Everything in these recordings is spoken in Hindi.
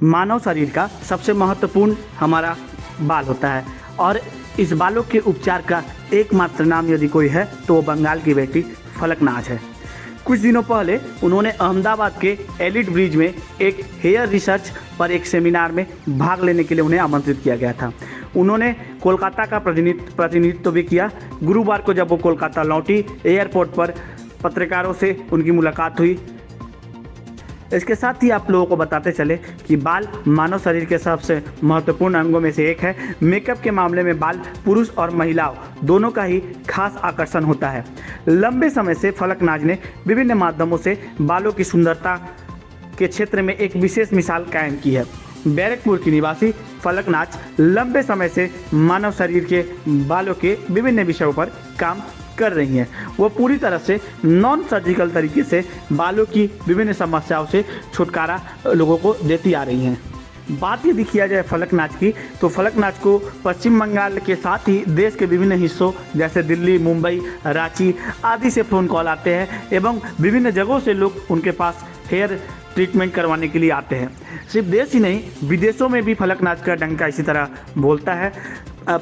मानव शरीर का सबसे महत्वपूर्ण हमारा बाल होता है और इस बालों के उपचार का एकमात्र नाम यदि कोई है तो वो बंगाल की बेटी फलकनाज है। कुछ दिनों पहले उन्होंने अहमदाबाद के एलिट ब्रिज में एक हेयर रिसर्च पर एक सेमिनार में भाग लेने के लिए उन्हें आमंत्रित किया गया था। उन्होंने कोलकाता का प्रतिनिधित्व भी किया। गुरुवार को जब वो कोलकाता लौटी, एयरपोर्ट पर पत्रकारों से उनकी मुलाकात हुई। इसके साथ ही आप लोगों को बताते चले कि बाल मानव शरीर के सबसे महत्वपूर्ण अंगों में से एक है। मेकअप के मामले में बाल पुरुष और महिलाओं दोनों का ही खास आकर्षण होता है। लंबे समय से फलकनाज ने विभिन्न माध्यमों से बालों की सुंदरता के क्षेत्र में एक विशेष मिसाल कायम की है। बैरकपुर की निवासी फलकनाज लंबे समय से मानव शरीर के बालों के विभिन्न विषयों पर काम कर रही हैं। वो पूरी तरह से नॉन सर्जिकल तरीके से बालों की विभिन्न समस्याओं से छुटकारा लोगों को देती आ रही हैं। बात यदि किया जाए फलकनाज की तो फलकनाज को पश्चिम बंगाल के साथ ही देश के विभिन्न हिस्सों जैसे दिल्ली, मुंबई, रांची आदि से फ़ोन कॉल आते हैं एवं विभिन्न जगहों से लोग उनके पास हेयर ट्रीटमेंट करवाने के लिए आते हैं। सिर्फ देश ही नहीं, विदेशों में भी फलकनाज का डंका इसी तरह बोलता है।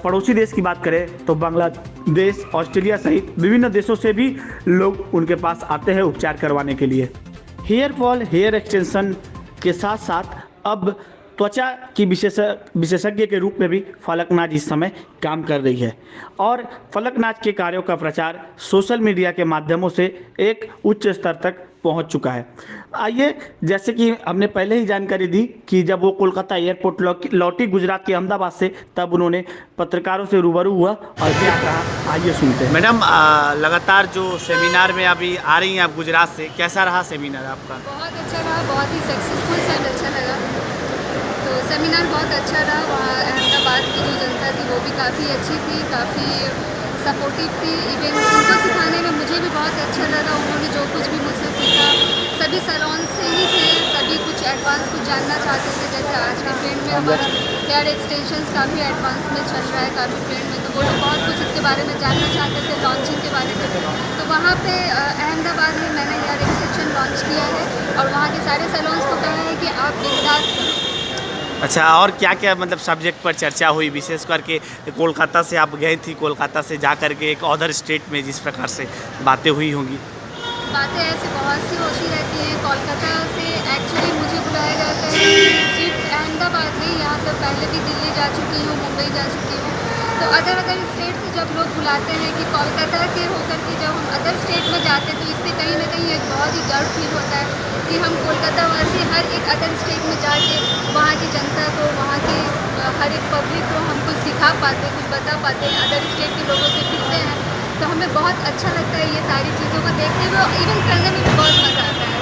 पड़ोसी देश की बात करें तो बांग्लादेश, ऑस्ट्रेलिया सहित विभिन्न देशों से भी लोग उनके पास आते हैं उपचार करवाने के लिए। हेयर फॉल, हेयर एक्सटेंशन के साथ साथ अब त्वचा की विशेषज्ञ के रूप में भी फलकनाज इस समय काम कर रही है और फलकनाज के कार्यों का प्रचार सोशल मीडिया के माध्यमों से एक उच्च स्तर तक पहुंच चुका है। आइए, जैसे कि हमने पहले ही जानकारी दी कि जब वो कोलकाता एयरपोर्ट लौटी गुजरात के अहमदाबाद से, तब उन्होंने पत्रकारों से रूबरू हुआ और क्या कहा, आइए सुनते हैं। मैडम, लगातार जो सेमिनार में अभी आ रही हैं आप गुजरात से, कैसा रहा सेमिनार आपका? बहुत अच्छा रहा, बहुत ही सक्सेसफुल से अच्छा लगा। तो सेमिनार बहुत अच्छा रहा। वहाँ अहमदाबाद की जो जनता थी वो भी काफ़ी अच्छी थी, काफ़ी सपोर्टिव थी। इवन उनको सिखाने में मुझे भी बहुत अच्छा लगा। उन्होंने जो कुछ भी मुझसे सीखा, सभी सैलून से ही थे, सभी कुछ एडवांस कुछ जानना चाहते थे। जैसे आज के ट्रेंड में हमारा हेयर एक्सटेंशंस काफ़ी एडवांस में चल रहा है, काफ़ी ट्रेंड में, तो वो लोग बहुत कुछ इसके बारे में जानना चाहते थे, लॉन्चिंग के बारे में। तो वहाँ पे अहमदाबाद में मैंने हेयर एक्सटेंशन लॉन्च किया है और वहाँ के सारे सैलून्स को कहा है कि आप बिंदास करो। अच्छा, और क्या क्या मतलब सब्जेक्ट पर चर्चा हुई? विशेष करके कोलकाता से आप गई थी, कोलकाता से जा कर के एक अदर स्टेट में जिस प्रकार से बातें हुई होंगी। बातें ऐसे बहुत सी होती रहती हैं। कोलकाता से एक्चुअली मुझे बुलाया जाता है सिर्फ अहमदाबाद नहीं, यहाँ तो पहले भी दिल्ली जा चुकी हूँ, मुंबई जा चुकी हूँ। तो अदर स्टेट से जब लोग बुलाते हैं कि कोलकाता के होकर के जब हम अदर स्टेट में जाते हैं तो इससे कहीं ना कहीं एक बहुत ही गर्व फील होता है कि हम कोलकाता वासी हर एक अदर स्टेट में जाके वहाँ की जनता को, वहाँ की हर एक पब्लिक को हम कुछ सिखा पाते, कुछ बता पाते हैं, अदर स्टेट के लोगों से मिलते हैं। तो हमें बहुत अच्छा लगता है ये सारी चीज़ों को देखते हुए, इवन करने में भी बहुत मज़ा आता है।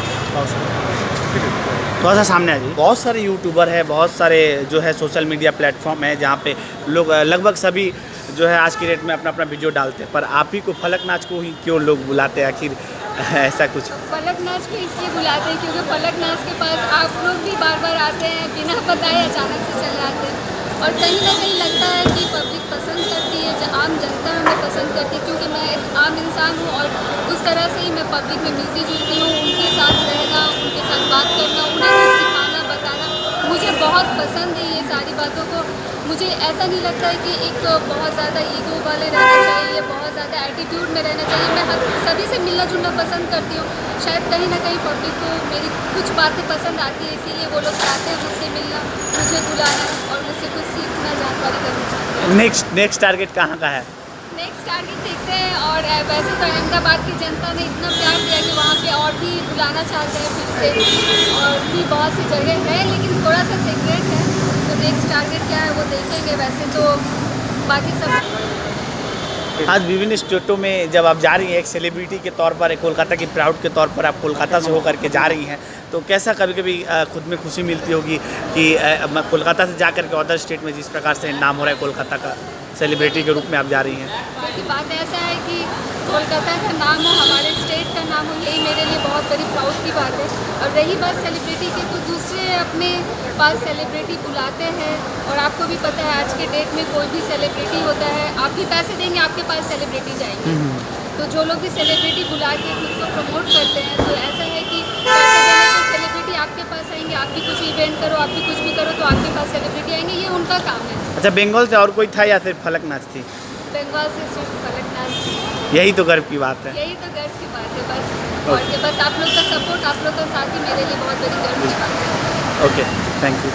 थोड़ा सा सामने आ जाइए। बहुत सारे यूट्यूबर है, बहुत सारे जो है सोशल मीडिया प्लेटफॉर्म है जहाँ पे लोग लगभग सभी जो है आज की डेट में अपना अपना वीडियो डालते हैं, पर आप ही को फलकनाज को ही क्यों लोग बुलाते हैं आखिर? ऐसा कुछ फलकनाज को इसलिए बुलाते हैं क्योंकि फलकनाज के पास आप लोग भी बार बार आते हैं, बिना बताए अचानक से चले आते हैं और कहीं ना कहीं लगता है कि पब्लिक पसंद करती है, आम जनता हमें पसंद करती है क्योंकि मैं एक आम इंसान हूँ और उस तरह से ही मैं पब्लिक में मिलती जुलती हूँ। उनके साथ रहना, उनके साथ बात करना, उन्हें कुछ सिखाना, बताना मुझे बहुत पसंद है। ये सारी बातों को मुझे ऐसा नहीं लगता है कि एक बहुत ज़्यादा ईगो वाले रहना चाहिए, बहुत ज़्यादा एटीट्यूड में रहना चाहिए। मैं सभी से मिलना जुलना पसंद करती हूँ। शायद कहीं ना कहीं पब्लिक को मेरी कुछ बातें पसंद आती है, इसीलिए वो लोग चाहते हैं मुझसे मिलना, मुझे बुलाना और मुझसे कुछ सीखना, जानकारी करनी चाहते हैं। नेक्स्ट टारगेट कहाँ का है? नेक्स्ट टारगेट देखते हैं। और वैसे तो अहमदाबाद की जनता ने इतना प्यार दिया कि वहाँ पे और भी बुलाना चाहते हैं फिर से, और भी बहुत सी जगह है लेकिन थोड़ा सा सीक्रेट है। तो नेक्स्ट टारगेट क्या है वो देखेंगे। वैसे तो बाकी सब आज विभिन्न स्टेटों में जब आप जा रही हैं एक सेलिब्रिटी के तौर पर, एक कोलकाता की प्राउड के तौर पर आप कोलकाता से होकर के जा रही हैं, तो कैसा कभी कभी खुद में खुशी मिलती होगी कि कोलकाता से जा कर के अदर स्टेट में जिस प्रकार से नाम हो रहा है कोलकाता का, सेलिब्रिटी के रूप में आप जा रही हैं? देखिए, बात ऐसा है कि कोलकाता का नाम हो, हमारे स्टेट का नाम हो, यही मेरे लिए बहुत बड़ी प्राउड की बात है। और रही बात सेलिब्रिटी की, तो दूसरे अपने पास सेलिब्रिटी बुलाते हैं और आपको भी पता है आज के डेट में कोई भी सेलिब्रिटी होता है, आप भी पैसे देंगे आपके पास सेलिब्रिटी जाएंगे। तो जो लोग भी सेलिब्रिटी बुला के खुद को प्रमोट करते हैं, तो ऐसा है कि पैसे देने को सेलिब्रिटी आपके पास आएंगे, आएंगे, आप भी कुछ इवेंट करो, आप भी कुछ भी करो तो आपके पास सेलिब्रिटी आएंगे, ये उनका काम है। अच्छा, बंगाल से और कोई था या सिर्फ फलक नाच थी? बंगाल से सिर्फ फलक नाच, यही तो गर्व की बात है। यही तो गर्व की बात है बस। और के बस आप लोग का सपोर्ट, आप लोग का साथ ही मेरे लिए बहुत बड़ी गर्व की बात है। Okay, thank you.